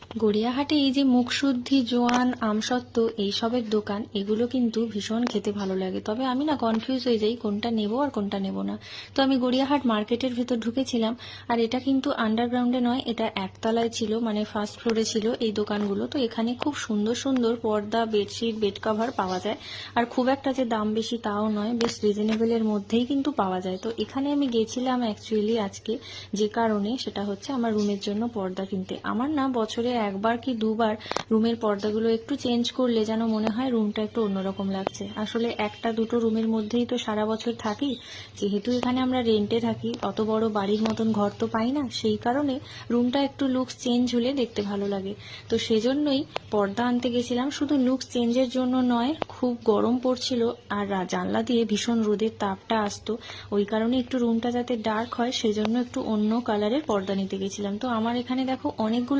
গড়িয়াহাটে এই যে মুখশুদ্ধি, জোয়ান, আমসত্ত্ব এইসবের দোকান, এগুলো কিন্তু ভীষণ খেতে ভালো লাগে। তবে আমি না কনফিউজ হয়ে যাই কোনটা নেব আর কোনটা নেব না। তো আমি গড়িয়াহাট মার্কেটের ভেতর ঢুকেছিলাম, আর এটা কিন্তু আন্ডারগ্রাউন্ডে নয়, এটা একতলায় ছিল, মানে ফার্স্ট ফ্লোরে ছিল এই দোকানগুলো। তো এখানে খুব সুন্দর সুন্দর পর্দা, বেডশিট, বেড কভার পাওয়া যায়। আর খুব একটা যে দাম বেশি তাও নয়, বেশ রিজনেবলের মধ্যেই কিন্তু পাওয়া যায়। তো এখানে আমি গেছিলাম অ্যাকচুয়ালি আজকে, যে কারণে সেটা হচ্ছে আমার রুমের জন্য পর্দা কিনতে। আমার না বছরে একবার কি দুবার রুমের পর্দাগুলো একটু চেঞ্জ করলে যেন মনে হয় রুমটা একটু অন্যরকম লাগছে। আসলে একটা দুটো রুমের মধ্যেই তো সারা বছর থাকি, যেহেতু এখানে আমরা রেন্টে থাকি, অত বড় বাড়ির মতন ঘর তো পাই না, সেই কারণে রুমটা একটু লুকস চেঞ্জ হলে দেখতে ভালো লাগে। তো সেজন্যই পর্দা আনতে গেছিলাম, শুধু লুকস চেঞ্জের জন্য নয়, খুব গরম পড়ছিল আর জানলা দিয়ে ভীষণ রোদের তাপটা আসতো, ওই কারণে একটু রুমটা যাতে ডার্ক হয় সেজন্য একটু অন্য কালারের পর্দা নিতে গেছিলাম। তো আমার এখানে দেখো অনেকগুলো